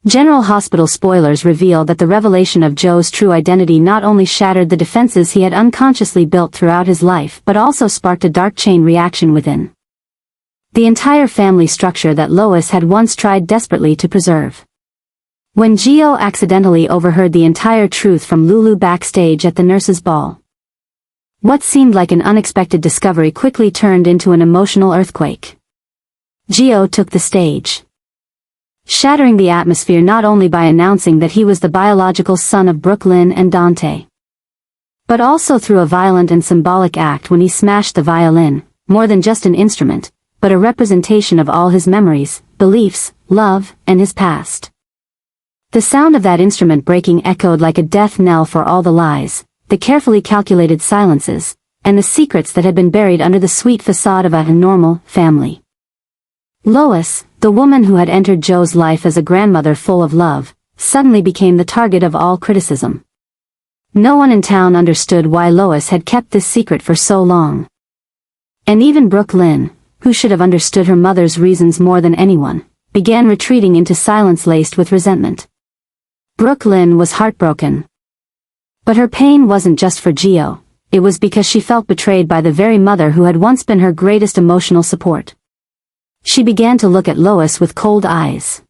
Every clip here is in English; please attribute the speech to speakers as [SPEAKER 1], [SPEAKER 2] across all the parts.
[SPEAKER 1] General Hospital spoilers reveal that the revelation of Joe's true identity not only shattered the defenses he had unconsciously built throughout his life but also sparked a dark chain reaction within the entire family structure that Lois had once tried desperately to preserve. When Gio accidentally overheard the entire truth from Lulu backstage at the nurses' ball, what seemed like an unexpected discovery quickly turned into an emotional earthquake. Gio took the stage, shattering the atmosphere not only by announcing that he was the biological son of Brooklyn and Dante, but also through a violent and symbolic act when he smashed the violin, more than just an instrument, but a representation of all his memories, beliefs, love, and his past. The sound of that instrument breaking echoed like a death knell for all the lies, the carefully calculated silences, and the secrets that had been buried under the sweet facade of a normal family. Lois, the woman who had entered Joe's life as a grandmother full of love, suddenly became the target of all criticism. No one in town understood why Lois had kept this secret for so long. And even Brooklyn, who should have understood her mother's reasons more than anyone, began retreating into silence laced with resentment. Brooklyn was heartbroken. But her pain wasn't just for Gio, it was because she felt betrayed by the very mother who had once been her greatest emotional support. She began to look at Lois with cold eyes.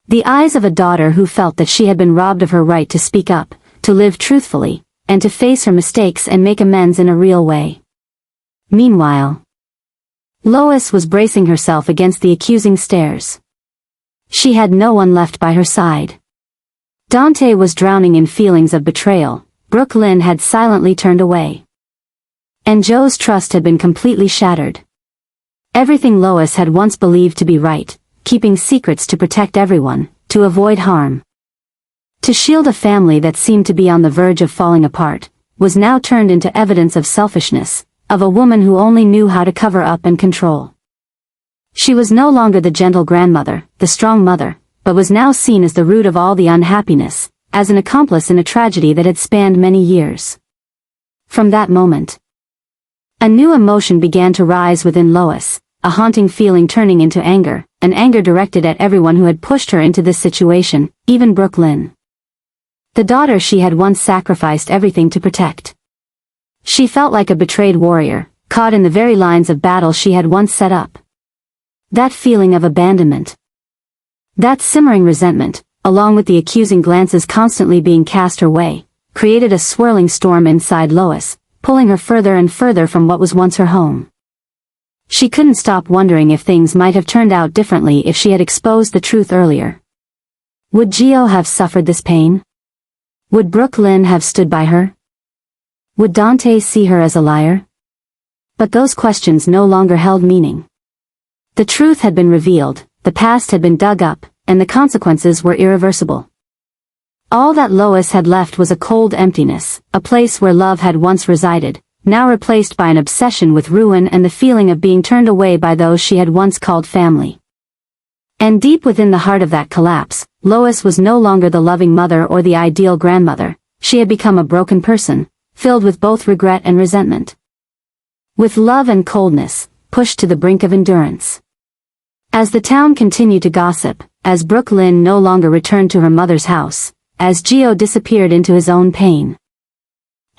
[SPEAKER 1] The eyes of a daughter who felt that she had been robbed of her right to speak up, to live truthfully, and to face her mistakes and make amends in a real way. Meanwhile, Lois was bracing herself against the accusing stares. She had no one left by her side. Dante was drowning in feelings of betrayal, Brooklyn had silently turned away. And Joe's trust had been completely shattered. Everything Lois had once believed to be right, keeping secrets to protect everyone, to avoid harm, to shield a family that seemed to be on the verge of falling apart, was now turned into evidence of selfishness, of a woman who only knew how to cover up and control. She was no longer the gentle grandmother, the strong mother, but was now seen as the root of all the unhappiness, as an accomplice in a tragedy that had spanned many years. From that moment, a new emotion began to rise within Lois, a haunting feeling turning into anger, an anger directed at everyone who had pushed her into this situation, even Brooklyn, the daughter she had once sacrificed everything to protect. She felt like a betrayed warrior, caught in the very lines of battle she had once set up. That feeling of abandonment, that simmering resentment, along with the accusing glances constantly being cast her way, created a swirling storm inside Lois, pulling her further and further from what was once her home. She couldn't stop wondering if things might have turned out differently if she had exposed the truth earlier. Would Gio have suffered this pain? Would Brooklyn have stood by her? Would Dante see her as a liar? But those questions no longer held meaning. The truth had been revealed, the past had been dug up, and the consequences were irreversible. All that Lois had left was a cold emptiness, a place where love had once resided, now replaced by an obsession with ruin and the feeling of being turned away by those she had once called family. And deep within the heart of that collapse, Lois was no longer the loving mother or the ideal grandmother, she had become a broken person, filled with both regret and resentment. With love and coldness, pushed to the brink of endurance. As the town continued to gossip, as Brooklyn no longer returned to her mother's house, as Gio disappeared into his own pain,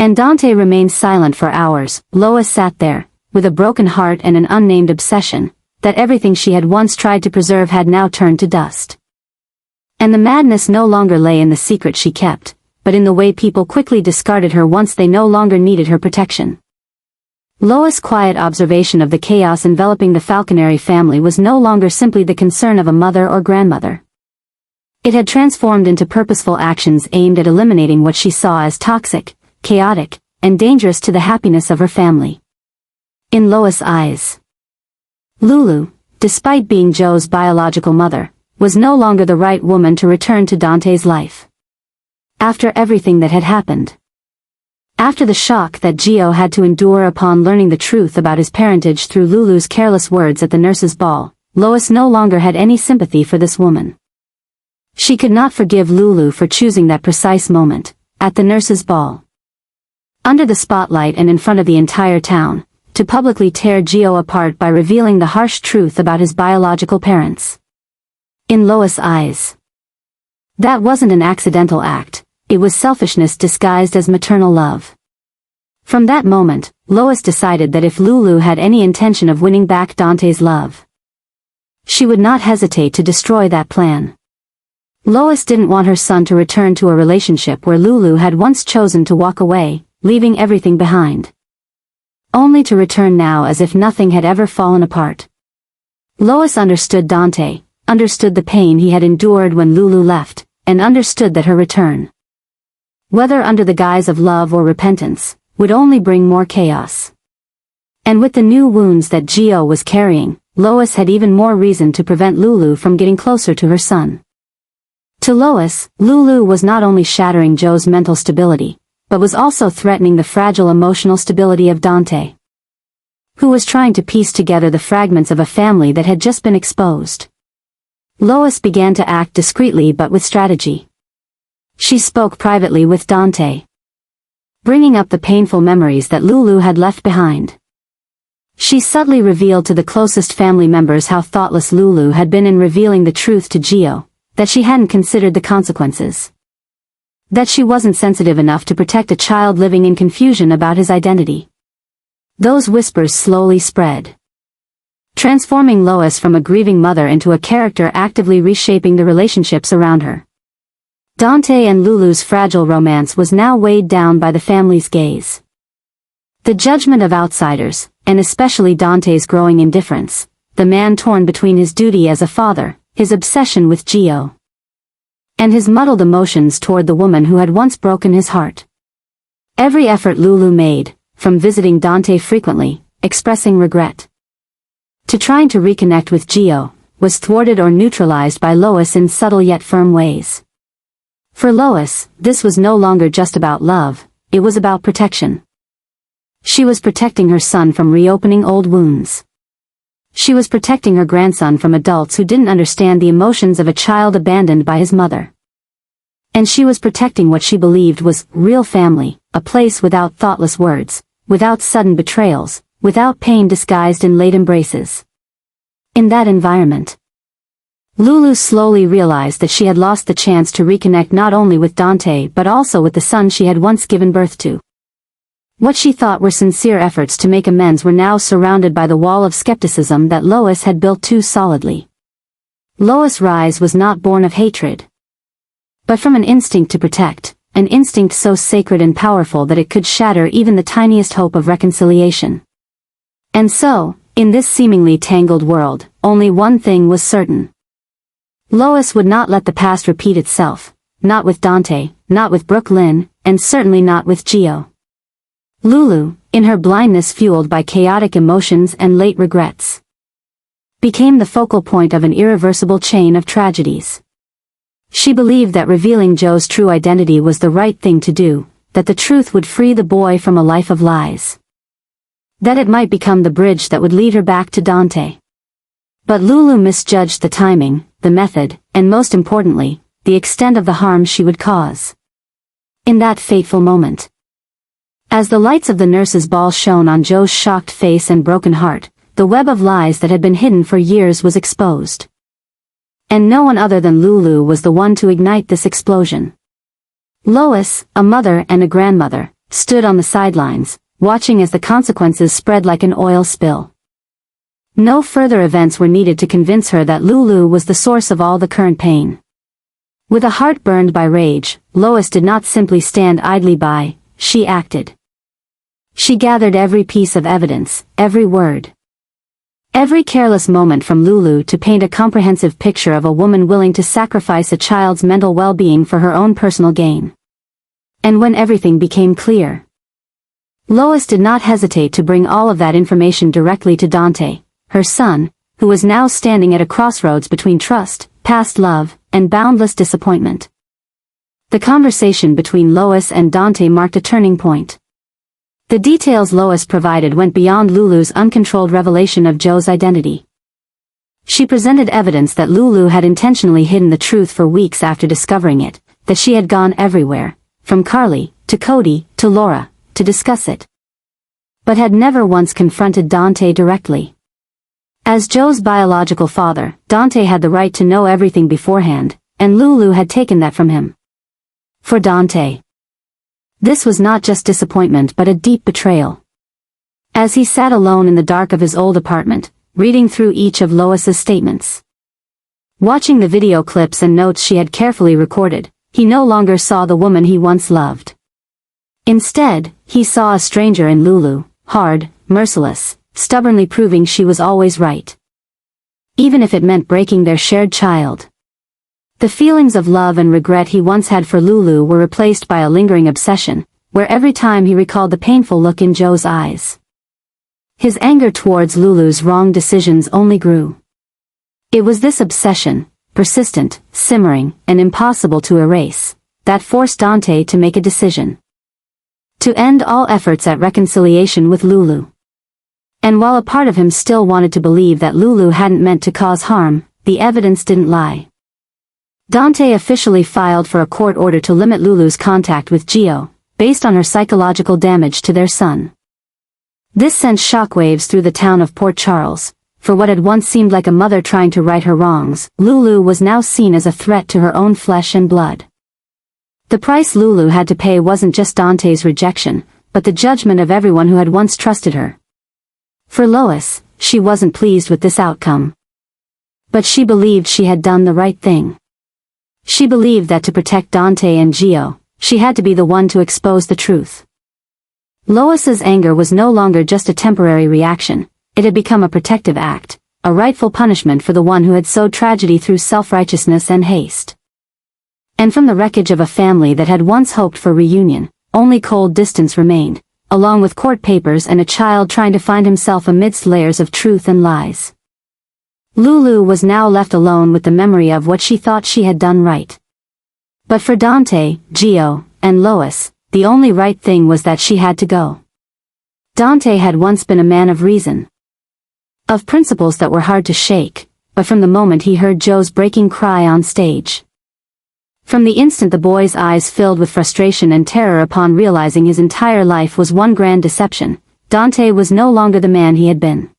[SPEAKER 1] and Dante remained silent for hours, Lois sat there, with a broken heart and an unnamed obsession, that everything she had once tried to preserve had now turned to dust. And the madness no longer lay in the secret she kept, but in the way people quickly discarded her once they no longer needed her protection. Lois' quiet observation of the chaos enveloping the Falconeri family was no longer simply the concern of a mother or grandmother. It had transformed into purposeful actions aimed at eliminating what she saw as toxic, chaotic, and dangerous to the happiness of her family. In Lois' eyes, Lulu, despite being Joe's biological mother, was no longer the right woman to return to Dante's life. After everything that had happened. After the shock that Gio had to endure upon learning the truth about his parentage through Lulu's careless words at the nurses' ball, Lois no longer had any sympathy for this woman. She could not forgive Lulu for choosing that precise moment, at the nurses' ball, under the spotlight and in front of the entire town, to publicly tear Gio apart by revealing the harsh truth about his biological parents. In Lois' eyes, That wasn't an accidental act, it was selfishness disguised as maternal love. From that moment, Lois decided that if Lulu had any intention of winning back Dante's love, she would not hesitate to destroy that plan. Lois didn't want her son to return to a relationship where Lulu had once chosen to walk away, leaving everything behind, only to return now as if nothing had ever fallen apart. Lois understood Dante, understood the pain he had endured when Lulu left, and understood that her return, whether under the guise of love or repentance, would only bring more chaos. And with the new wounds that Gio was carrying, Lois had even more reason to prevent Lulu from getting closer to her son. To Lois, Lulu was not only shattering Joe's mental stability, but was also threatening the fragile emotional stability of Dante, who was trying to piece together the fragments of a family that had just been exposed. Lois began to act discreetly but with strategy. She spoke privately with Dante, bringing up the painful memories that Lulu had left behind. She subtly revealed to the closest family members how thoughtless Lulu had been in revealing the truth to Gio, that she hadn't considered the consequences, that she wasn't sensitive enough to protect a child living in confusion about his identity. Those whispers slowly spread, transforming Lois from a grieving mother into a character actively reshaping the relationships around her. Dante and Lulu's fragile romance was now weighed down by the family's gaze. The judgment of outsiders, and especially Dante's growing indifference, the man torn between his duty as a father, his obsession with Gio, and his muddled emotions toward the woman who had once broken his heart. Every effort Lulu made, from visiting Dante frequently, expressing regret, to trying to reconnect with Gio, was thwarted or neutralized by Lois in subtle yet firm ways. For Lois, this was no longer just about love, it was about protection. She was protecting her son from reopening old wounds. She was protecting her grandson from adults who didn't understand the emotions of a child abandoned by his mother. And she was protecting what she believed was real family, a place without thoughtless words, without sudden betrayals, without pain disguised in late embraces. In that environment, Lulu slowly realized that she had lost the chance to reconnect not only with Dante but also with the son she had once given birth to. What she thought were sincere efforts to make amends were now surrounded by the wall of skepticism that Lois had built too solidly. Lois' rise was not born of hatred, but from an instinct to protect, an instinct so sacred and powerful that it could shatter even the tiniest hope of reconciliation. And so, in this seemingly tangled world, only one thing was certain. Lois would not let the past repeat itself, not with Dante, not with Brooklyn, and certainly not with Gio. Lulu, in her blindness fueled by chaotic emotions and late regrets, became the focal point of an irreversible chain of tragedies. She believed that revealing Joe's true identity was the right thing to do, that the truth would free the boy from a life of lies, that it might become the bridge that would lead her back to Dante. But Lulu misjudged the timing, the method, and most importantly, the extent of the harm she would cause. In that fateful moment, as the lights of the nurse's ball shone on Joe's shocked face and broken heart, the web of lies that had been hidden for years was exposed. And no one other than Lulu was the one to ignite this explosion. Lois, a mother and a grandmother, stood on the sidelines, watching as the consequences spread like an oil spill. No further events were needed to convince her that Lulu was the source of all the current pain. With a heart burned by rage, Lois did not simply stand idly by, she acted. She gathered every piece of evidence, every word, every careless moment from Lulu to paint a comprehensive picture of a woman willing to sacrifice a child's mental well-being for her own personal gain. And when everything became clear, Lois did not hesitate to bring all of that information directly to Dante, her son, who was now standing at a crossroads between trust, past love, and boundless disappointment. The conversation between Lois and Dante marked a turning point. The details Lois provided went beyond Lulu's uncontrolled revelation of Joe's identity. She presented evidence that Lulu had intentionally hidden the truth for weeks after discovering it, that she had gone everywhere, from Carly, to Cody, to Laura, to discuss it, but had never once confronted Dante directly. As Joe's biological father, Dante had the right to know everything beforehand, and Lulu had taken that from him. For Dante, this was not just disappointment but a deep betrayal. As he sat alone in the dark of his old apartment, reading through each of Lois's statements, watching the video clips and notes she had carefully recorded, he no longer saw the woman he once loved. Instead, he saw a stranger in Lulu, hard, merciless, stubbornly proving she was always right, even if it meant breaking their shared child. The feelings of love and regret he once had for Lulu were replaced by a lingering obsession, where every time he recalled the painful look in Joe's eyes, his anger towards Lulu's wrong decisions only grew. It was this obsession, persistent, simmering, and impossible to erase, that forced Dante to make a decision. To end all efforts at reconciliation with Lulu. And while a part of him still wanted to believe that Lulu hadn't meant to cause harm, the evidence didn't lie. Dante officially filed for a court order to limit Lulu's contact with Gio, based on her psychological damage to their son. This sent shockwaves through the town of Port Charles. For what had once seemed like a mother trying to right her wrongs, Lulu was now seen as a threat to her own flesh and blood. The price Lulu had to pay wasn't just Dante's rejection, but the judgment of everyone who had once trusted her. For Lois, she wasn't pleased with this outcome. But she believed she had done the right thing. She believed that to protect Dante and Gio, she had to be the one to expose the truth. Lois's anger was no longer just a temporary reaction, it had become a protective act, a rightful punishment for the one who had sowed tragedy through self-righteousness and haste. And from the wreckage of a family that had once hoped for reunion, only cold distance remained, along with court papers and a child trying to find himself amidst layers of truth and lies. Lulu was now left alone with the memory of what she thought she had done right. But for Dante, Gio, and Lois, the only right thing was that she had to go. Dante had once been a man of reason, of principles that were hard to shake, but from the moment he heard Joe's breaking cry on stage, from the instant the boy's eyes filled with frustration and terror upon realizing his entire life was one grand deception, Dante was no longer the man he had been.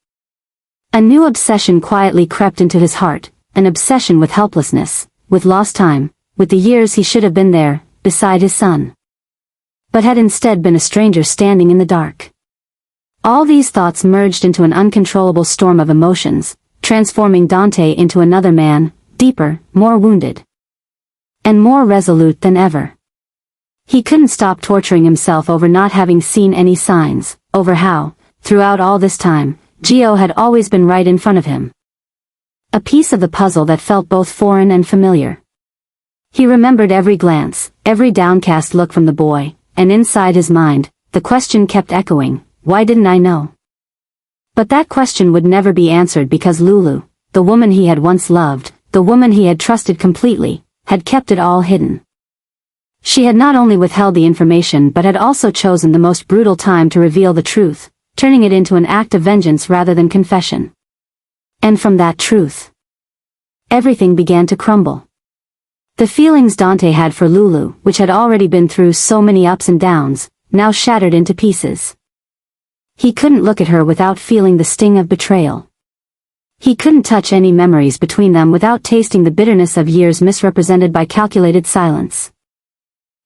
[SPEAKER 1] A new obsession quietly crept into his heart, an obsession with helplessness, with lost time, with the years he should have been there, beside his son, but had instead been a stranger standing in the dark. All these thoughts merged into an uncontrollable storm of emotions, transforming Dante into another man, deeper, more wounded, and more resolute than ever. He couldn't stop torturing himself over not having seen any signs, over how, throughout all this time, Gio had always been right in front of him. A piece of the puzzle that felt both foreign and familiar. He remembered every glance, every downcast look from the boy, and inside his mind, the question kept echoing, why didn't I know? But that question would never be answered because Lulu, the woman he had once loved, the woman he had trusted completely, had kept it all hidden. She had not only withheld the information but had also chosen the most brutal time to reveal the truth, turning it into an act of vengeance rather than confession. And from that truth, everything began to crumble. The feelings Dante had for Lulu, which had already been through so many ups and downs, now shattered into pieces. He couldn't look at her without feeling the sting of betrayal. He couldn't touch any memories between them without tasting the bitterness of years misrepresented by calculated silence.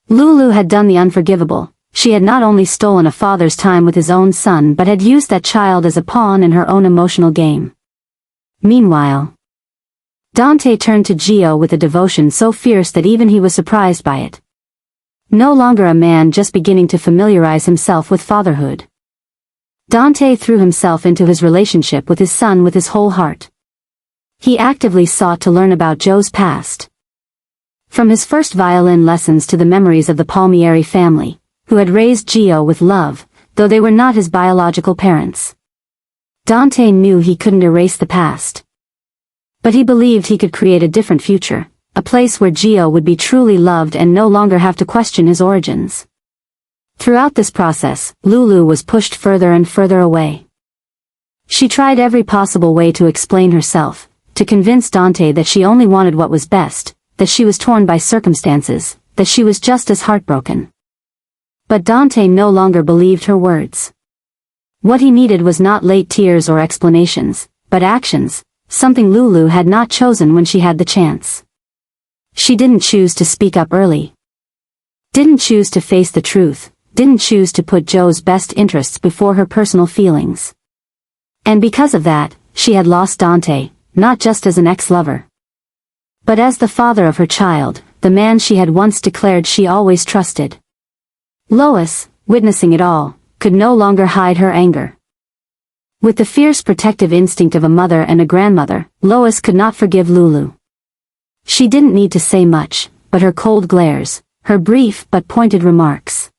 [SPEAKER 1] Lulu had done the unforgivable. She had not only stolen a father's time with his own son but had used that child as a pawn in her own emotional game. Meanwhile, Dante turned to Gio with a devotion so fierce that even he was surprised by it. No longer a man just beginning to familiarize himself with fatherhood. Dante threw himself into his relationship with his son with his whole heart. He actively sought to learn about Joe's past. From his first violin lessons to the memories of the Palmieri family, who had raised Gio with love, though they were not his biological parents. Dante knew he couldn't erase the past. But he believed he could create a different future, a place where Gio would be truly loved and no longer have to question his origins. Throughout this process, Lulu was pushed further and further away. She tried every possible way to explain herself, to convince Dante that she only wanted what was best, that she was torn by circumstances, that she was just as heartbroken. But Dante no longer believed her words. What he needed was not late tears or explanations, but actions, something Lulu had not chosen when she had the chance. She didn't choose to speak up early. Didn't choose to face the truth, didn't choose to put Joe's best interests before her personal feelings. And because of that, she had lost Dante, not just as an ex-lover, but as the father of her child, the man she had once declared she always trusted. Lois, witnessing it all, could no longer hide her anger. With the fierce protective instinct of a mother and a grandmother, Lois could not forgive Lulu. She didn't need to say much, but her cold glares, her brief but pointed remarks,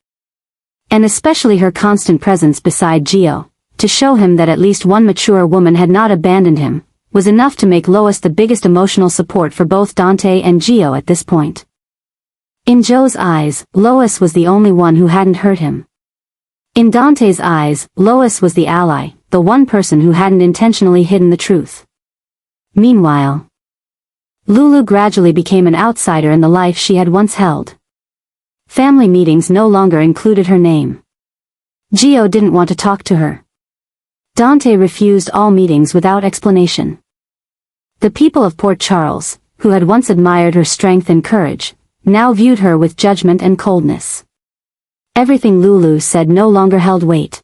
[SPEAKER 1] and especially her constant presence beside Gio, to show him that at least one mature woman had not abandoned him, was enough to make Lois the biggest emotional support for both Dante and Gio at this point. In Joe's eyes, Lois was the only one who hadn't hurt him. In Dante's eyes, Lois was the ally, the one person who hadn't intentionally hidden the truth. Meanwhile, Lulu gradually became an outsider in the life she had once held. Family meetings no longer included her name. Gio didn't want to talk to her. Dante refused all meetings without explanation. The people of Port Charles, who had once admired her strength and courage, now viewed her with judgment and coldness. Everything Lulu said no longer held weight.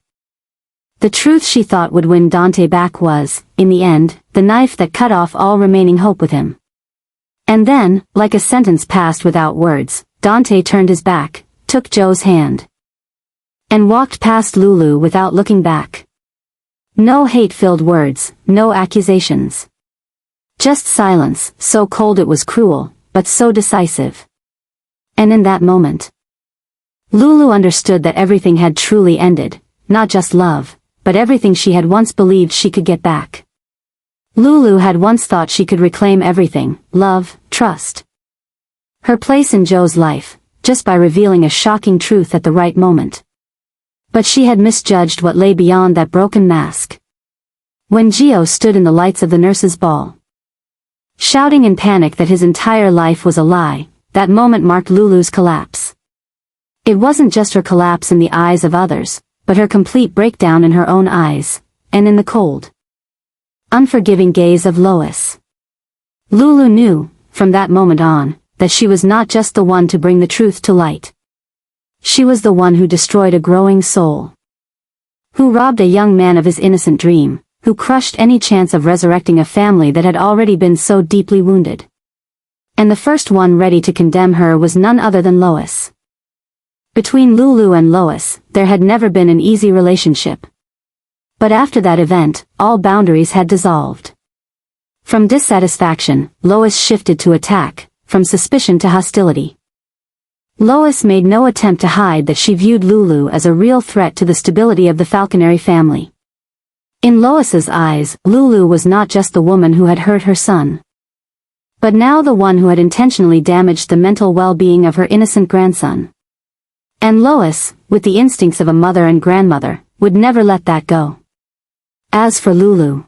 [SPEAKER 1] The truth she thought would win Dante back was, in the end, the knife that cut off all remaining hope with him. And then, like a sentence passed without words, Dante turned his back, took Joe's hand, and walked past Lulu without looking back. No hate-filled words, no accusations. Just silence, so cold it was cruel, but so decisive. And in that moment, Lulu understood that everything had truly ended, not just love, but everything she had once believed she could get back. Lulu had once thought she could reclaim everything, love, trust, her place in Joe's life, just by revealing a shocking truth at the right moment. But she had misjudged what lay beyond that broken mask. When Gio stood in the lights of the nurses' ball, shouting in panic that his entire life was a lie, that moment marked Lulu's collapse. It wasn't just her collapse in the eyes of others, but her complete breakdown in her own eyes, and in the cold, unforgiving gaze of Lois. Lulu knew, from that moment on, that she was not just the one to bring the truth to light. She was the one who destroyed a growing soul, who robbed a young man of his innocent dream, who crushed any chance of resurrecting a family that had already been so deeply wounded. And the first one ready to condemn her was none other than Lois. Between Lulu and Lois, there had never been an easy relationship. But after that event, all boundaries had dissolved. From dissatisfaction, Lois shifted to attack, from suspicion to hostility. Lois made no attempt to hide that she viewed Lulu as a real threat to the stability of the Falconeri family. In Lois's eyes, Lulu was not just the woman who had hurt her son, but now the one who had intentionally damaged the mental well-being of her innocent grandson. And Lois, with the instincts of a mother and grandmother, would never let that go. As for Lulu,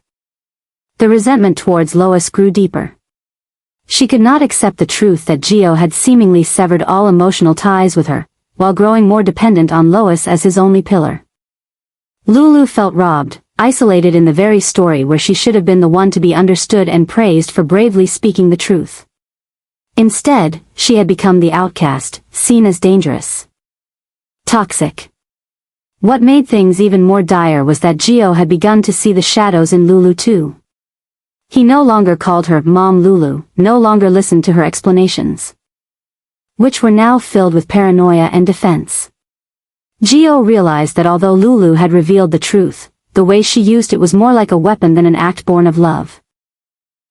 [SPEAKER 1] the resentment towards Lois grew deeper. She could not accept the truth that Gio had seemingly severed all emotional ties with her, while growing more dependent on Lois as his only pillar. Lulu felt robbed, isolated in the very story where she should have been the one to be understood and praised for bravely speaking the truth. Instead, she had become the outcast, seen as dangerous, toxic. What made things even more dire was that Gio had begun to see the shadows in Lulu too. He no longer called her Mom Lulu, no longer listened to her explanations, which were now filled with paranoia and defense. Gio realized that although Lulu had revealed the truth, the way she used it was more like a weapon than an act born of love.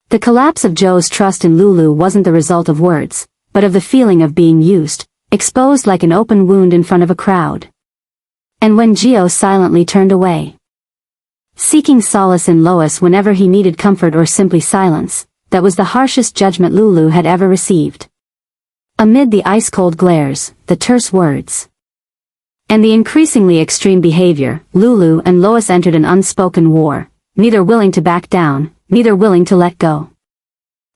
[SPEAKER 1] The collapse of Joe's trust in Lulu wasn't the result of words, but of the feeling of being used, exposed like an open wound in front of a crowd. And when Gio silently turned away, seeking solace in Lois whenever he needed comfort or simply silence, that was the harshest judgment Lulu had ever received. Amid the ice-cold glares, the terse words, and the increasingly extreme behavior, Lulu and Lois entered an unspoken war, neither willing to back down, neither willing to let go.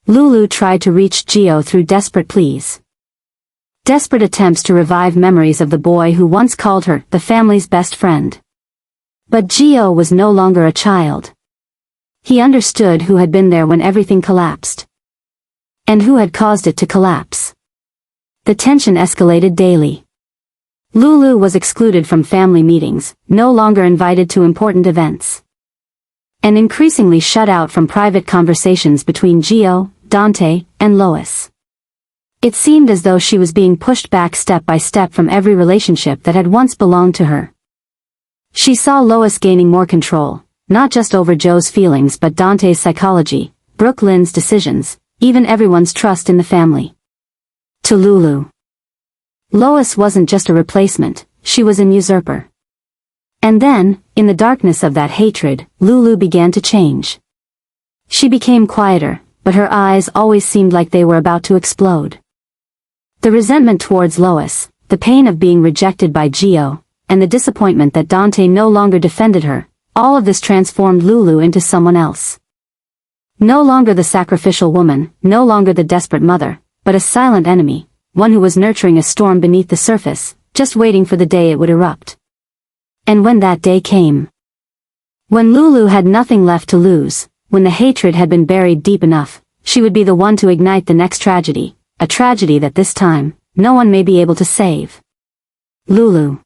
[SPEAKER 1] Lulu tried to reach Gio through desperate pleas, desperate attempts to revive memories of the boy who once called her the family's best friend. But Gio was no longer a child. He understood who had been there when everything collapsed. And who had caused it to collapse? The tension escalated daily. Lulu was excluded from family meetings, no longer invited to important events, and increasingly shut out from private conversations between Gio, Dante, and Lois. It seemed as though she was being pushed back step by step from every relationship that had once belonged to her. She saw Lois gaining more control, not just over Joe's feelings but Dante's psychology, Brooke Lynn's decisions, even everyone's trust in the family. To Lulu, Lois wasn't just a replacement, she was an usurper. And then, in the darkness of that hatred, Lulu began to change. She became quieter, but her eyes always seemed like they were about to explode. The resentment towards Lois, the pain of being rejected by Gio, and the disappointment that Dante no longer defended her, all of this transformed Lulu into someone else. No longer the sacrificial woman, no longer the desperate mother, but a silent enemy, one who was nurturing a storm beneath the surface, just waiting for the day it would erupt. And when that day came, when Lulu had nothing left to lose, when the hatred had been buried deep enough, she would be the one to ignite the next tragedy, a tragedy that this time, no one may be able to save. Lulu,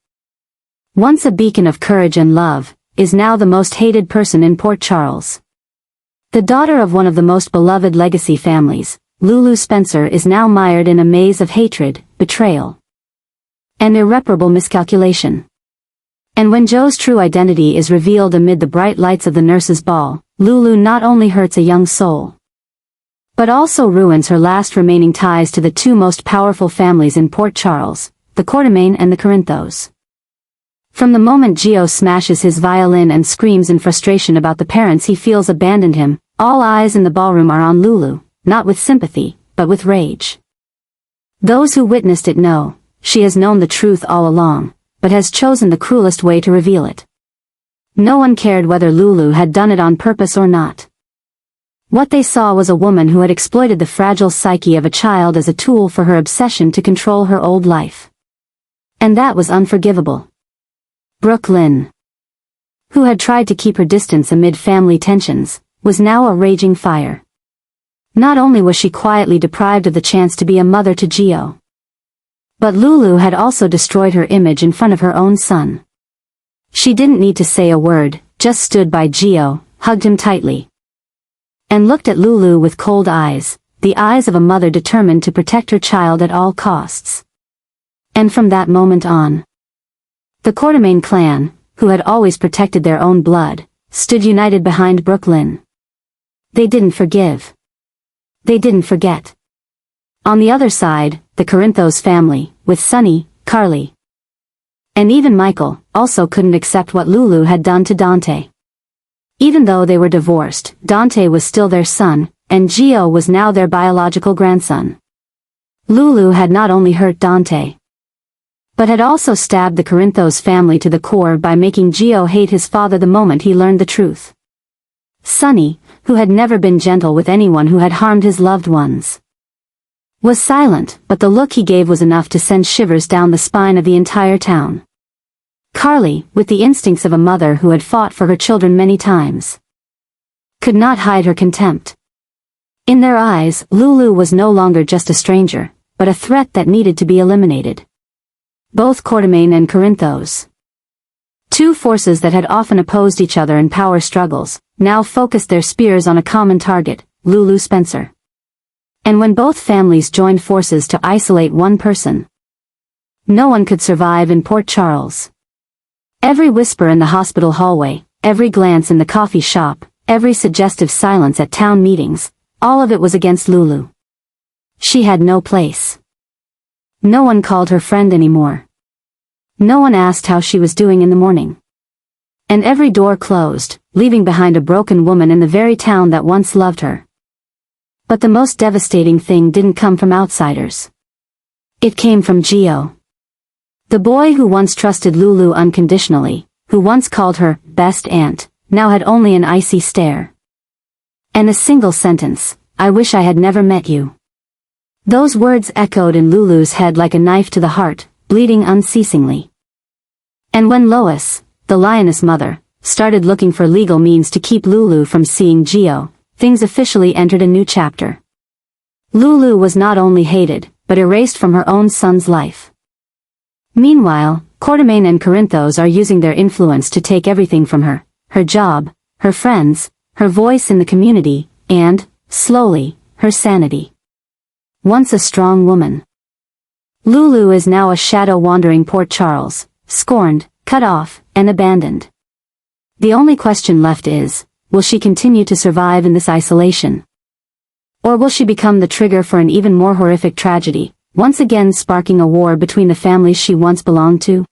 [SPEAKER 1] once a beacon of courage and love, is now the most hated person in Port Charles. The daughter of one of the most beloved legacy families, Lulu Spencer is now mired in a maze of hatred, betrayal, and irreparable miscalculation. And when Joe's true identity is revealed amid the bright lights of the nurses' ball, Lulu not only hurts a young soul, but also ruins her last remaining ties to the two most powerful families in Port Charles, the Quartermain and the Corinthos. From the moment Gio smashes his violin and screams in frustration about the parents he feels abandoned him, all eyes in the ballroom are on Lulu, not with sympathy, but with rage. Those who witnessed it know, she has known the truth all along, but has chosen the cruelest way to reveal it. No one cared whether Lulu had done it on purpose or not. What they saw was a woman who had exploited the fragile psyche of a child as a tool for her obsession to control her old life. And that was unforgivable. Brooke Lynn, who had tried to keep her distance amid family tensions, was now a raging fire. Not only was she quietly deprived of the chance to be a mother to Gio, but Lulu had also destroyed her image in front of her own son. She didn't need to say a word, just stood by Gio, hugged him tightly, and looked at Lulu with cold eyes, the eyes of a mother determined to protect her child at all costs. And from that moment on, the Quartermain clan, who had always protected their own blood, stood united behind Brooke Lynn. They didn't forgive. They didn't forget. On the other side, the Corinthos family, with Sonny, Carly, and even Michael, also couldn't accept what Lulu had done to Dante. Even though they were divorced, Dante was still their son, and Gio was now their biological grandson. Lulu had not only hurt Dante, but had also stabbed the Corinthos family to the core by making Gio hate his father the moment he learned the truth. Sonny, who had never been gentle with anyone who had harmed his loved ones, was silent, but the look he gave was enough to send shivers down the spine of the entire town. Carly, with the instincts of a mother who had fought for her children many times, could not hide her contempt. In their eyes, Lulu was no longer just a stranger, but a threat that needed to be eliminated. Both Quartermain and Corinthos, two forces that had often opposed each other in power struggles, now focused their spears on a common target, Lulu Spencer. And when both families joined forces to isolate one person, no one could survive in Port Charles. Every whisper in the hospital hallway, every glance in the coffee shop, every suggestive silence at town meetings, all of it was against Lulu. She had no place. No one called her friend anymore. No one asked how she was doing in the morning. And every door closed, leaving behind a broken woman in the very town that once loved her. But the most devastating thing didn't come from outsiders. It came from Gio. The boy who once trusted Lulu unconditionally, who once called her best aunt, now had only an icy stare. And a single sentence, "I wish I had never met you." Those words echoed in Lulu's head like a knife to the heart, bleeding unceasingly. And when Lois, the lioness mother, started looking for legal means to keep Lulu from seeing Gio, things officially entered a new chapter. Lulu was not only hated, but erased from her own son's life. Meanwhile, Quatermain and Corinthos are using their influence to take everything from her: her job, her friends, her voice in the community, and, slowly, her sanity. Once a strong woman, Lulu is now a shadow wandering Port Charles, scorned, cut off, and abandoned. The only question left is, will she continue to survive in this isolation? Or will she become the trigger for an even more horrific tragedy, once again sparking a war between the families she once belonged to?